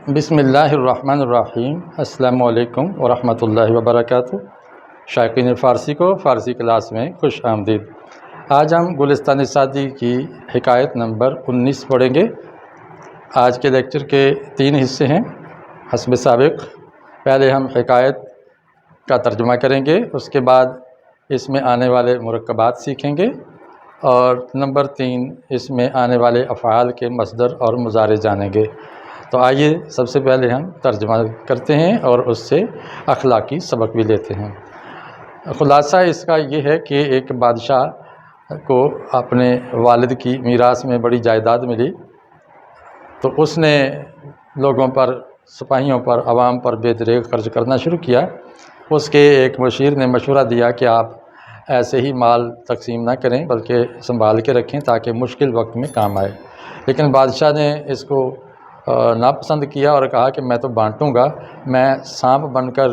بسم اللہ الرحمن الرحیم۔ السلام علیکم ورحمۃ اللہ وبرکاتہ۔ شائقین فارسی کو فارسی کلاس میں خوش آمدید۔ آج ہم گلستان سعدی کی حکایت نمبر 19 پڑھیں گے۔ آج کے لیکچر کے 3 حصے ہیں حسب سابق۔ پہلے ہم حکایت کا ترجمہ کریں گے، اس کے بعد اس میں آنے والے مرکبات سیکھیں گے، اور نمبر 3 اس میں آنے والے افعال کے مصدر اور مضارع جانیں گے۔ تو آئیے سب سے پہلے ہم ترجمہ کرتے ہیں اور اس سے اخلاقی سبق بھی لیتے ہیں۔ خلاصہ اس کا یہ ہے کہ ایک بادشاہ کو اپنے والد کی میراث میں بڑی جائیداد ملی، تو اس نے لوگوں پر، سپاہیوں پر، عوام پر بے دریغ خرچ کرنا شروع کیا۔ اس کے ایک مشیر نے مشورہ دیا کہ آپ ایسے ہی مال تقسیم نہ کریں بلکہ سنبھال کے رکھیں تاکہ مشکل وقت میں کام آئے، لیکن بادشاہ نے اس کو ناپسند کیا اور کہا کہ میں تو بانٹوں گا، میں سانپ بن کر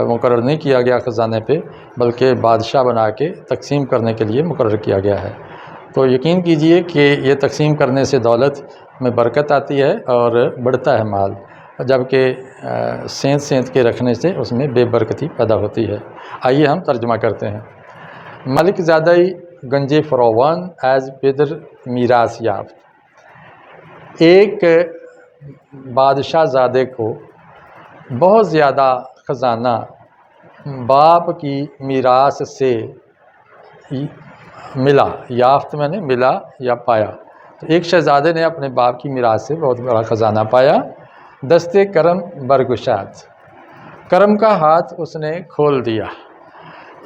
مقرر نہیں کیا گیا خزانے پہ، بلکہ بادشاہ بنا کے تقسیم کرنے کے لیے مقرر کیا گیا ہے۔ تو یقین کیجئے کہ یہ تقسیم کرنے سے دولت میں برکت آتی ہے اور بڑھتا ہے مال، جبکہ سینت سینت کے رکھنے سے اس میں بے برکتی پیدا ہوتی ہے۔ آئیے ہم ترجمہ کرتے ہیں۔ ملک زادہ گنج فروان ایز پیدر میراث یافت۔ ایک بادشاہ زادے کو بہت زیادہ خزانہ باپ کی میراث سے ملا۔ یافت میں نے ملا یا پایا، تو ایک شہزادے نے اپنے باپ کی میراث سے بہت بڑا خزانہ پایا۔ دستے کرم برگشاد، کرم کا ہاتھ اس نے کھول دیا،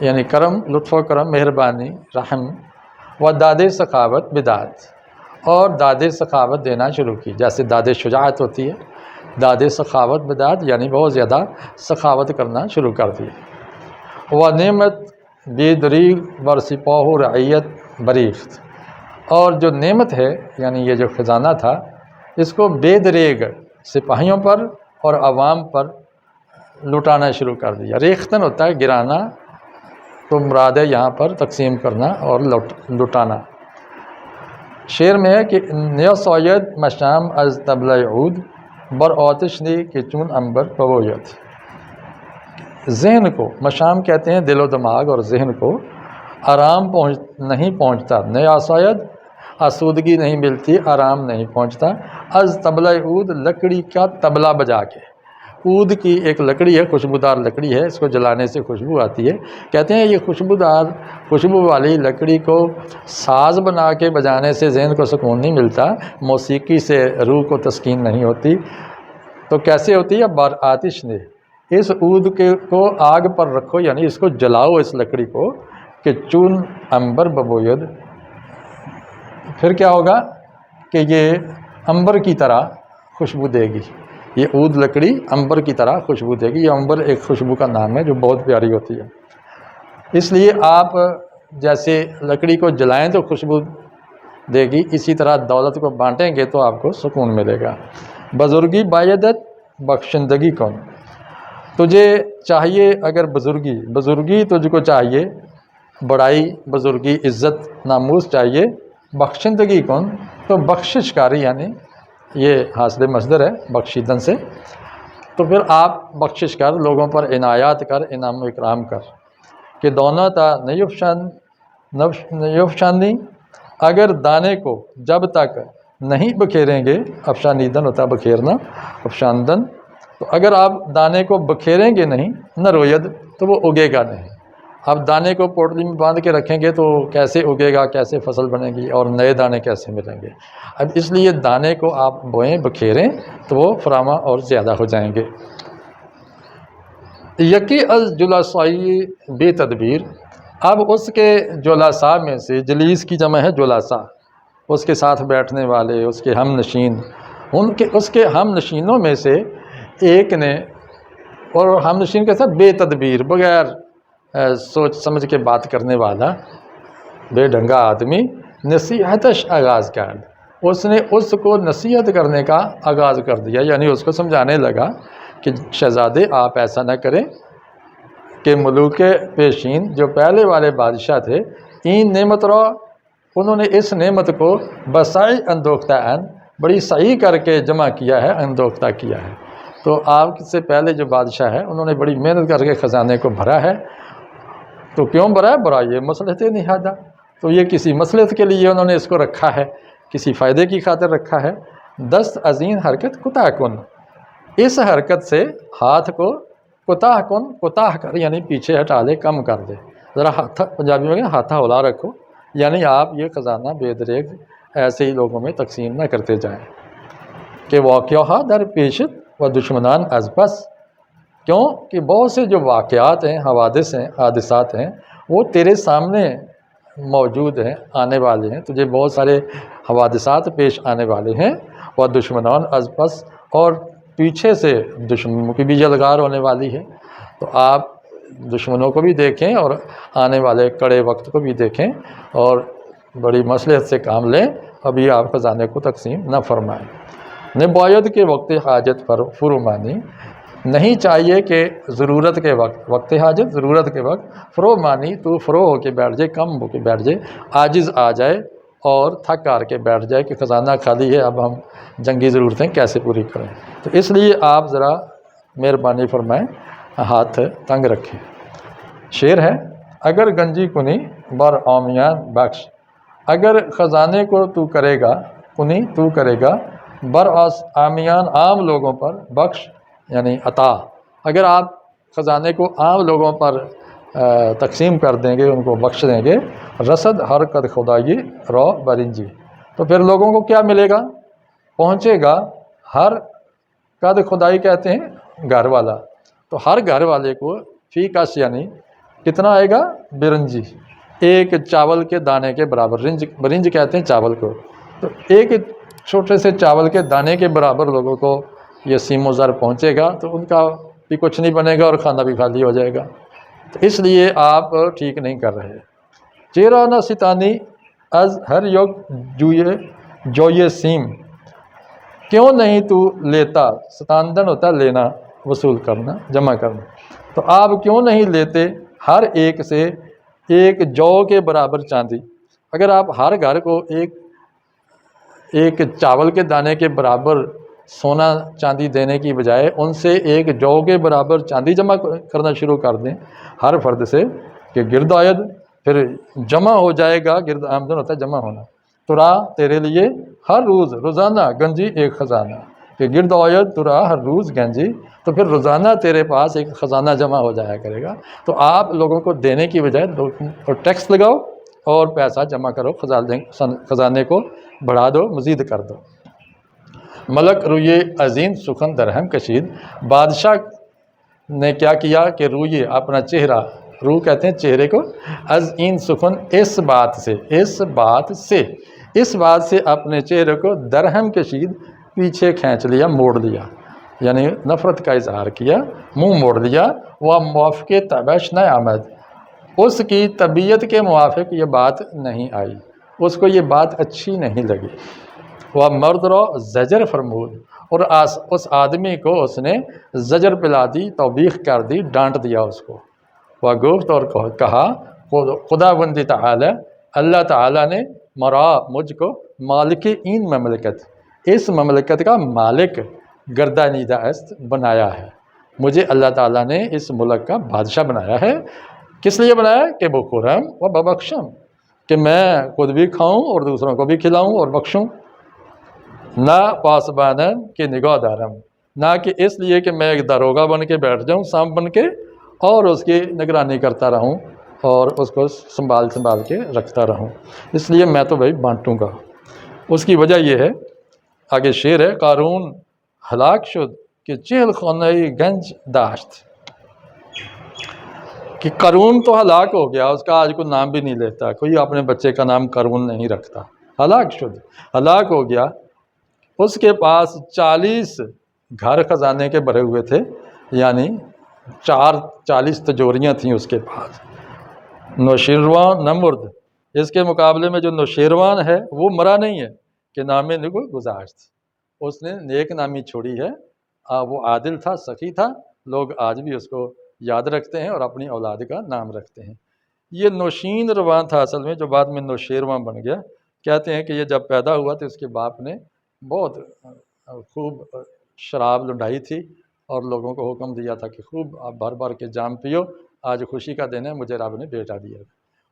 یعنی کرم، لطف و کرم، مہربانی، رحم، و داد سخاوت بداد، اور داد سخاوت دینا شروع کی۔ جیسے داد شجاعت ہوتی ہے، داد سخاوت بداد یعنی بہت زیادہ سخاوت کرنا شروع کر دی۔ و نعمت بے دریغ بر سپاہ و رعیت بریخت، اور جو نعمت ہے یعنی یہ جو خزانہ تھا، اس کو بے دریغ سپاہیوں پر اور عوام پر لٹانا شروع کر دیا۔ ریختن ہوتا ہے گرانا، تو مراد ہے یہاں پر تقسیم کرنا اور لٹانا۔ شعر میں ہے کہ نیا سوید مشام از طبلہ عود بر آتش نے کہ چون عنبر ببوید۔ ذہن کو مشام کہتے ہیں، دل و دماغ اور ذہن کو آرام نہیں پہنچتا، نیا سوید آسودگی نہیں ملتی، آرام نہیں پہنچتا، از طبلہ عود لکڑی کا طبلہ بجا کے۔ عود کی ایک لکڑی ہے، خوشبودار لکڑی ہے، اس کو جلانے سے خوشبو آتی ہے۔ کہتے ہیں یہ خوشبو والی لکڑی کو ساز بنا کے بجانے سے ذہن کو سکون نہیں ملتا، موسیقی سے روح کو تسکین نہیں ہوتی، تو کیسے ہوتی ہے؟ بر آتش نے، اس عود کو آگ پر رکھو، یعنی اس کو جلاؤ، اس لکڑی کو، کہ چون عنبر ببوید، پھر کیا ہوگا کہ یہ عنبر کی طرح خوشبو دے گی۔ یہ عود لکڑی عنبر کی طرح خوشبو دے گی۔ یہ عنبر ایک خوشبو کا نام ہے جو بہت پیاری ہوتی ہے، اس لیے آپ جیسے لکڑی کو جلائیں تو خوشبو دے گی، اسی طرح دولت کو بانٹیں گے تو آپ کو سکون ملے گا۔ بزرگی بایدت بخشندگی کون، تجھے چاہیے اگر بزرگی تجھ کو چاہیے، بڑائی، بزرگی، عزت، ناموس چاہیے، بخشندگی کون، تو بخشش کاری، یعنی یہ حاصل مصدر ہے بخشیدن سے، تو پھر آپ بخشش کر، لوگوں پر عنایات کر، انعام و اکرام کر۔ کہ دونوں تا نیفشانی، اگر دانے کو جب تک نہیں بکھیریں گے، افشانیدن ہوتا ہے بکھیرنا، افشاندن، تو اگر آپ دانے کو بکھیریں گے نہیں، نہ روید، تو وہ اگے گا نہیں۔ آپ دانے کو پوٹلی میں باندھ کے رکھیں گے تو کیسے اگے گا، کیسے فصل بنے گی، اور نئے دانے کیسے ملیں گے؟ اب اس لیے دانے کو آپ بوئیں، بکھیریں، تو وہ فراواں اور زیادہ ہو جائیں گے۔ یکی از جلاسائی بے تدبیر، اب اس کے جلاسا میں سے، جلیس کی جمع ہے جلاسا، اس کے ساتھ بیٹھنے والے، اس کے ہم نشین، اس کے ہم نشینوں میں سے ایک نے، اور ہم نشین کے ساتھ بے تدبیر، بغیر سوچ سمجھ کے بات کرنے والا بے ڈھنگا آدمی، نصیحتش آغاز کر، اس نے اس کو نصیحت کرنے کا آغاز کر دیا، یعنی اس کو سمجھانے لگا کہ شہزادے آپ ایسا نہ کریں کہ ملوک پیشین، جو پہلے والے بادشاہ تھے، این نعمت رو، انہوں نے اس نعمت کو بسائی اندوختہ بڑی صحیح کر کے جمع کیا ہے، اندوختہ کیا ہے۔ تو آپ سے پہلے جو بادشاہ ہے انہوں نے بڑی محنت کر کے خزانے کو بھرا ہے۔ تو کیوں بھرا ہے؟ بھرا یہ مصلحت نہادہ، تو یہ کسی مصلحت کے لیے انہوں نے اس کو رکھا ہے، کسی فائدے کی خاطر رکھا ہے۔ دست ازین حرکت کوتاہ کن، اس حرکت سے ہاتھ کو کوتاہ کن، کوتاہ کر یعنی پیچھے ہٹا دے، کم کر دے، ذرا ہاتھ، پنجابی میں کہتے ہاتھا ہلا رکھو، یعنی آپ یہ خزانہ بے دریغ ایسے ہی لوگوں میں تقسیم نہ کرتے جائیں کہ واقعہ در پیشت و دشمنان از پس، کیوں کہ بہت سے جو واقعات ہیں، حوادث ہیں، حادثات ہیں، وہ تیرے سامنے موجود ہیں، آنے والے ہیں، تجھے بہت سارے حوادثات پیش آنے والے ہیں، و دشمنان از پس، اور پیچھے سے دشمنوں کی بھی یلغار ہونے والی ہے۔ تو آپ دشمنوں کو بھی دیکھیں اور آنے والے کڑے وقت کو بھی دیکھیں اور بڑی مصلحت سے کام لیں، ابھی آپ خزانے کو تقسیم نہ فرمائیں۔ نباید کے وقت حاجت پر فرومانی، نہیں چاہیے کہ ضرورت کے وقت حاجت، ضرورت کے وقت فرومانی، تو فرو ہو کے بیٹھ جائے، کم ہو کے بیٹھ جائے، عاجز آ جائے اور تھک ہار کے بیٹھ جائے کہ خزانہ خالی ہے، اب ہم جنگی ضرورتیں کیسے پوری کریں۔ تو اس لیے آپ ذرا مہربانی فرمائیں، ہاتھ تنگ رکھیں۔ شعر ہے، اگر گنجی کنی بر عامیان بخش، اگر خزانے کو تو کرے گا، کنی تو کرے گا، بر عامیان عام لوگوں پر، بخش یعنی عطا، اگر آپ خزانے کو عام لوگوں پر تقسیم کر دیں گے، ان کو بخش دیں گے، رسد ہر قد خدائی رو برنجی، تو پھر لوگوں کو کیا ملے گا؟ پہنچے گا ہر قد خدائی کہتے ہیں گھر والا، تو ہر گھر والے کو فی کس یعنی کتنا آئے گا؟ برنجی، ایک چاول کے دانے کے برابر، برنج کہتے ہیں چاول کو، تو ایک چھوٹے سے چاول کے دانے کے برابر لوگوں کو یہ سیم و زر پہنچے گا، تو ان کا بھی کچھ نہیں بنے گا اور کھانا بھی خالی ہو جائے گا۔ تو اس لیے آپ ٹھیک نہیں کر رہے۔ چیرا نہ ستانی از ہر یوگ جوئے سیم، کیوں نہیں تو لیتا، ستاندن ہوتا ہے لینا، وصول کرنا، جمع کرنا، تو آپ کیوں نہیں لیتے ہر ایک سے ایک جو کے برابر چاندی؟ اگر آپ ہر گھر کو ایک چاول کے دانے کے برابر سونا چاندی دینے کی بجائے ان سے ایک جو کے برابر چاندی جمع کرنا شروع کر دیں ہر فرد سے، کہ گرد آید، پھر جمع ہو جائے گا، گرد آمدن ہوتا ہے جمع ہونا، تو راہ تیرے لیے ہر روز روزانہ گنجی ایک خزانہ، کہ گرد آید تو راہ ہر روز گنجی، تو پھر روزانہ تیرے پاس ایک خزانہ جمع ہو جایا کرے گا۔ تو آپ لوگوں کو دینے کی بجائے اور ٹیکس لگاؤ اور پیسہ جمع کرو، خزانے کو بڑھا دو، مزید کر دو۔ ملک روئے عظیم سخن درہم کشید، بادشاہ نے کیا کیا کہ روئے اپنا چہرہ، روح کہتے ہیں چہرے کو، عظیم سخن اس بات سے اپنے چہرے کو درہم کشید، پیچھے کھینچ لیا، موڑ لیا، یعنی نفرت کا اظہار کیا، منہ موڑ لیا۔ وہ موافق طبعش نہ آمد، اس کی طبیعت کے موافق یہ بات نہیں آئی، اس کو یہ بات اچھی نہیں لگی۔ وہ مرد رو زجر فرمود، اور اس آدمی کو اس نے زجر پلا دی، توبیخ کر دی، ڈانٹ دیا اس کو۔ وہ گفت، اور کہا، خدا بندی تعالی، اللہ تعالیٰ نے مرا مجھ کو مالک این مملکت، اس مملکت کا مالک گردانیدہ است بنایا ہے، مجھے اللہ تعالیٰ نے اس ملک کا بادشاہ بنایا ہے۔ کس لیے بنایا؟ کہ بخورم و ببخشم، کہ میں خود بھی کھاؤں اور دوسروں کو بھی کھلاؤں اور بخشوں، نہ پاسبانن کے نگاہ دارم، نہ کہ اس لیے کہ میں ایک داروغہ بن کے بیٹھ جاؤں، سانپ بن کے، اور اس کی نگرانی کرتا رہوں اور اس کو سنبھال کے رکھتا رہوں، اس لیے میں تو بھائی بانٹوں گا۔ اس کی وجہ یہ ہے، آگے شعر ہے، قارون ہلاک شد کہ 40 خانہ گنج داشت، کہ قارون تو ہلاک ہو گیا، اس کا آج کوئی نام بھی نہیں لیتا، کوئی اپنے بچے کا نام قارون نہیں رکھتا، ہلاک شد، ہلاک ہو گیا، اس کے پاس 40 گھر خزانے کے بھرے ہوئے تھے، یعنی 40 تجوریاں تھیں اس کے پاس۔ نوشیروان نمرد، اس کے مقابلے میں جو نوشیروان ہے وہ مرا نہیں ہے، کہ نام نگو گزاشت، اس نے نیک نامی چھوڑی ہے، وہ عادل تھا، سخی تھا، لوگ آج بھی اس کو یاد رکھتے ہیں اور اپنی اولاد کا نام رکھتے ہیں۔ یہ نوشین روان تھا اصل میں، جو بعد میں نوشیروان بن گیا۔ کہتے ہیں کہ یہ جب پیدا ہوا تو اس کے باپ نے بہت خوب شراب لٹائی تھی اور لوگوں کو حکم دیا تھا کہ خوب آپ بھر بھر کے جام پیو، آج خوشی کا دن ہے، مجھے رب نے بیٹا دیا۔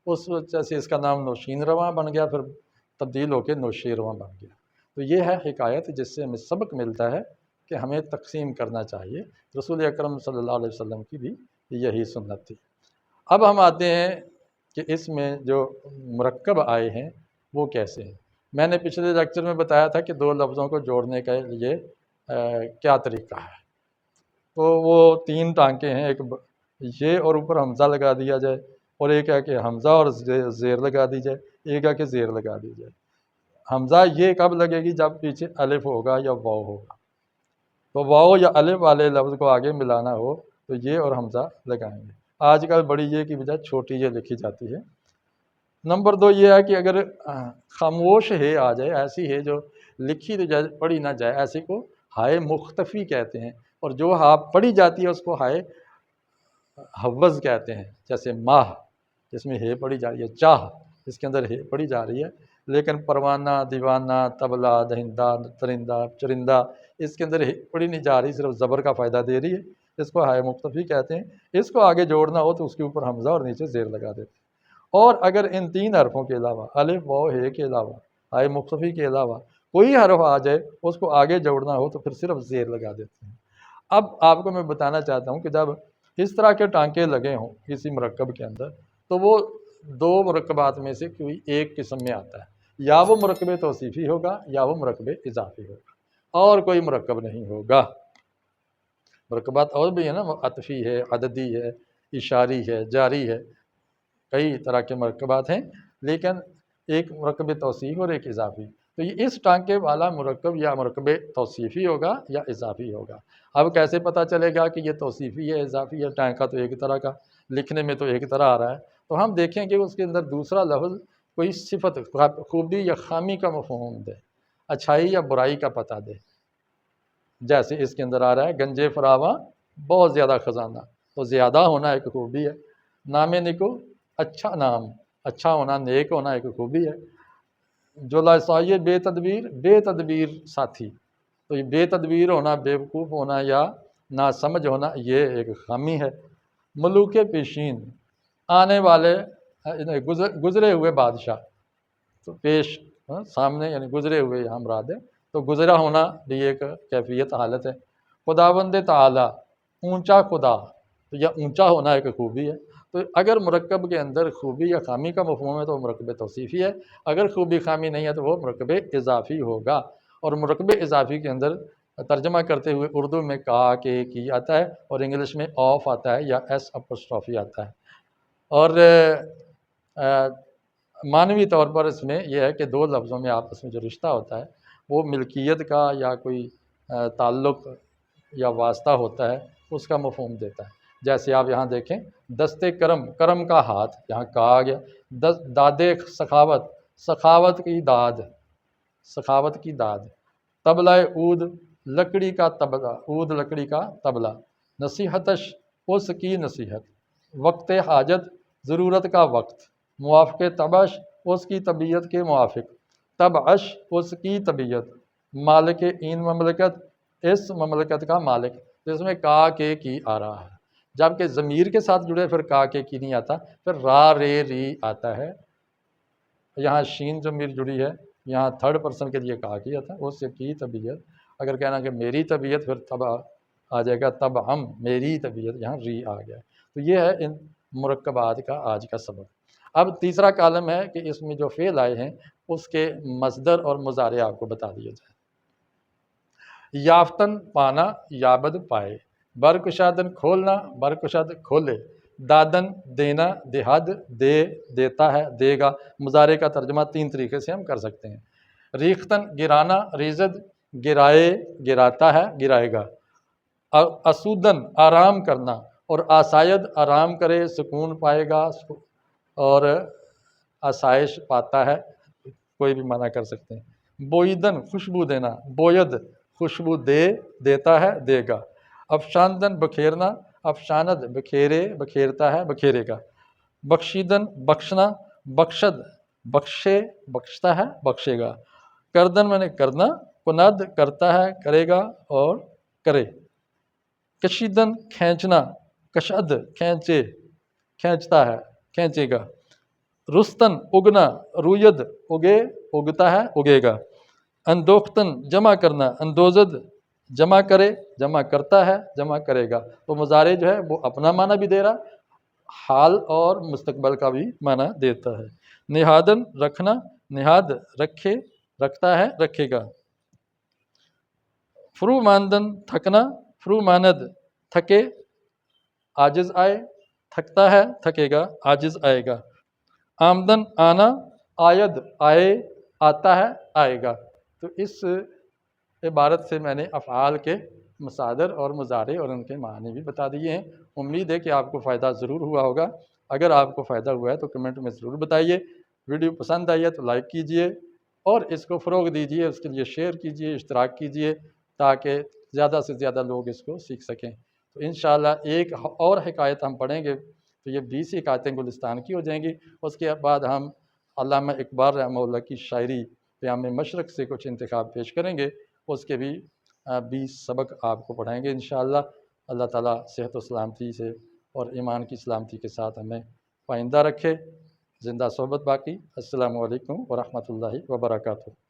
اس وجہ سے اس کا نام نوشین رواں بن گیا، پھر تبدیل ہو کے نوشیرواں بن گیا۔ تو یہ ہے حکایت جس سے ہمیں سبق ملتا ہے کہ ہمیں تقسیم کرنا چاہیے۔ رسول اکرم صلی اللہ علیہ وسلم کی بھی یہی سنت تھی۔ اب ہم آتے ہیں کہ اس میں جو مرکب آئے ہیں وہ کیسے ہیں۔ میں نے پچھلے لیکچر میں بتایا تھا کہ دو لفظوں کو جوڑنے کے لیے کیا طریقہ ہے۔ تو وہ 3 ٹانکے ہیں، ایک یہ اور اوپر حمزہ لگا دیا جائے، اور ایک ہے کہ حمزہ اور زیر لگا دی جائے، ایک ہے کہ زیر لگا دی جائے۔ حمزہ یہ کب لگے گی؟ جب پیچھے الف ہوگا یا واو ہوگا۔ تو واو یا الف والے لفظ کو آگے ملانا ہو تو یہ اور حمزہ لگائیں گے۔ آج کل بڑی یہ کی بجائے چھوٹی یہ لکھی جاتی ہے۔ نمبر 2 یہ ہے کہ اگر خاموش ہے آ جائے، ایسی ہے جو لکھی تو جائے پڑھی نہ جائے، ایسی کو ہائے مختفی کہتے ہیں، اور جو ہاں پڑھی جاتی ہے اس کو ہائے حوض کہتے ہیں۔ جیسے ماہ، جس میں ہے پڑھی جا رہی ہے، چاہ اس کے اندر ہے پڑھی جا رہی ہے، لیکن پروانہ، دیوانہ، طبلہ، دہندہ، ترندہ، چرندہ اس کے اندر ہے پڑھی نہیں جا رہی، صرف زبر کا فائدہ دے رہی ہے، اس کو ہائے مختفی کہتے ہیں۔ اس کو آگے جوڑنا ہو تو اس کے اوپر حمزہ اور نیچے زیر لگا دیتے ہیں۔ اور اگر ان 3 حرفوں کے علاوہ الف، واو، ہے کے علاوہ، ہائے مختفی کے علاوہ کوئی حرف آ جائے اس کو آگے جوڑنا ہو تو پھر صرف زیر لگا دیتے ہیں۔ اب آپ کو میں بتانا چاہتا ہوں کہ جب اس طرح کے ٹانکے لگے ہوں کسی مرکب کے اندر تو وہ 2 مرکبات میں سے کوئی ایک قسم میں آتا ہے، یا وہ مرکب توصیفی ہوگا یا وہ مرکب اضافی ہوگا، اور کوئی مرکب نہیں ہوگا۔ مرکبات اور بھی ہیں نا، عطفی ہے، عددی ہے، اشاری ہے، جاری ہے، کئی طرح کے مرکبات ہیں، لیکن ایک مرکب توصیف اور ایک اضافی۔ تو یہ اس ٹانکے والا مرکب یا مرکب توصیفی ہوگا یا اضافی ہوگا۔ اب کیسے پتہ چلے گا کہ یہ توصیفی ہے اضافی ہے؟ ٹانکا تو ایک طرح کا، لکھنے میں تو ایک طرح آ رہا ہے، تو ہم دیکھیں کہ اس کے اندر دوسرا لفظ کوئی صفت، خوبی یا خامی کا مفہوم دے، اچھائی یا برائی کا پتہ دے۔ جیسے اس کے اندر آ رہا ہے گنجے فراواں بہت زیادہ خزانہ، تو زیادہ ہونا ایک خوبی ہے۔ نام نکو اچھا نام، اچھا ہونا، نیک ہونا ایک خوبی ہے۔ جو لاسائے بے تدبیر، بے تدبیر ساتھی، تو یہ بے تدبیر ہونا، بیوقوف ہونا یا ناسمجھ ہونا یہ ایک خامی ہے۔ ملوک پیشین، آنے والے گزرے ہوئے بادشاہ، تو پیش سامنے یعنی گزرے ہوئے یہاں مراد ہے، تو گزرا ہونا بھی ایک کیفیت حالت ہے۔ خداوند تعالی، اونچا خدا، تو یہ اونچا ہونا ایک خوبی ہے۔ تو اگر مرکب کے اندر خوبی یا خامی کا مفہوم ہے تو وہ مرکب توصیفی ہے، اگر خوبی خامی نہیں ہے تو وہ مرکب اضافی ہوگا۔ اور مرکب اضافی کے اندر ترجمہ کرتے ہوئے اردو میں کا، کے، کی آتا ہے، اور انگلش میں آف آتا ہے یا ایس اپوسٹرافی آتا ہے۔ اور معنوی طور پر اس میں یہ ہے کہ 2 لفظوں میں آپس میں جو رشتہ ہوتا ہے وہ ملکیت کا یا کوئی تعلق یا واسطہ ہوتا ہے، اس کا مفہوم دیتا ہے۔ جیسے آپ یہاں دیکھیں دستے کرم، کرم کا ہاتھ، یہاں کہا آ گیا۔ دادے سخاوت، سخاوت کی داد، سخاوت کی داد۔ طبلہ عود، لکڑی کا طبلہ، عود لکڑی کا طبلہ۔ نصیحتش، اس کی نصیحت۔ وقت حاجت، ضرورت کا وقت۔ موافق طبش، اس کی طبیعت کے موافق۔ طبعش، اس کی طبیعت۔ مالک این مملکت، اس مملکت کا مالک۔ اس میں کا، کے، کی آ رہا ہے، جبکہ ضمیر کے ساتھ جڑے پھر کا، کے، کی نہیں آتا، پھر را، رے، ری آتا ہے۔ یہاں شین ضمیر جڑی ہے، یہاں 3rd پرسن کے لیے کا کی آتا ہے، اس سے کی طبیعت۔ اگر کہنا کہ میری طبیعت، پھر تب آ جائے گا تب ہم، میری طبیعت، یہاں ری آ گیا۔ تو یہ ہے ان مرکبات کا آج کا سبق۔ اب تیسرا کالم ہے کہ اس میں جو فعل آئے ہیں اس کے مصدر اور مضارع آپ کو بتا دیا جائے۔ یافتن، پانا، یابد، پائے۔ برکشادن، کھولنا، برکشاد، کھولے۔ دادن، دینا، دہد، دے، دیتا ہے، دے گا۔ مضارع کا ترجمہ 3 طریقے سے ہم کر سکتے ہیں۔ ریختن، گرانا، ریزد، گرائے، گراتا ہے، گرائے گا۔ اسودن، آرام کرنا، اور آسائد، آرام کرے، سکون پائے گا، اور آسائش پاتا ہے، کوئی بھی معنی کر سکتے ہیں۔ بوئیدن، خوشبو دینا، بوید، خوشبو دے، دیتا ہے، دے گا۔ افشاندن، بکھیرنا، افشاند، بکھیرے، بکھیرتا ہے، بکھیرے گا۔ بخشیدن، بخشنا، بخشد، بخشے، بخشتا ہے، بخشے گا۔ کردن میں نے کرنا، کند کرتا ہے، کرے گا اور کرے۔ کشیدن کھینچنا، کشد کھینچے، کھینچتا ہے، کھینچے گا۔ رستن اگنا، روید اگے، اگتا ہے، اگے گا۔ اندوختن جمع کرنا، اندوزد جمع کرے، جمع کرتا ہے، جمع کرے گا۔ تو مضارع جو ہے وہ اپنا معنی بھی دے رہا، حال اور مستقبل کا بھی معنی دیتا ہے۔ نہادن رکھنا، نہاد رکھے، رکھتا ہے، رکھے گا۔ فرو ماندن تھکنا، فرو ماند تھکے، عاجز آئے، تھکتا ہے، تھکے گا، عاجز آئے گا۔ آمدن آنا، آید آئے، آتا ہے، آئے گا۔ تو اس عبارت سے میں نے افعال کے مصادر اور مضارع اور ان کے معنی بھی بتا دیے ہیں۔ امید ہے کہ آپ کو فائدہ ضرور ہوا ہوگا۔ اگر آپ کو فائدہ ہوا ہے تو کمنٹ میں ضرور بتائیے۔ ویڈیو پسند آئی ہے تو لائک کیجئے اور اس کو فروغ دیجئے، اس کے لیے شیئر کیجئے، اشتراک کیجئے تاکہ زیادہ سے زیادہ لوگ اس کو سیکھ سکیں۔ تو انشاءاللہ ایک اور حکایت ہم پڑھیں گے تو یہ 20 حکایتیں گلستان کی ہو جائیں گی۔ اس کے بعد ہم علامہ اقبال رحمہ اللہ کی شاعری پیام مشرق سے کچھ انتخاب پیش کریں گے، اس کے بھی 20 سبق آپ کو پڑھائیں گے انشاءاللہ۔ اللہ تعالیٰ صحت و سلامتی سے اور ایمان کی سلامتی کے ساتھ ہمیں پائندہ رکھے۔ زندہ صحبت باقی۔ السلام علیکم ورحمۃ اللہ وبرکاتہ۔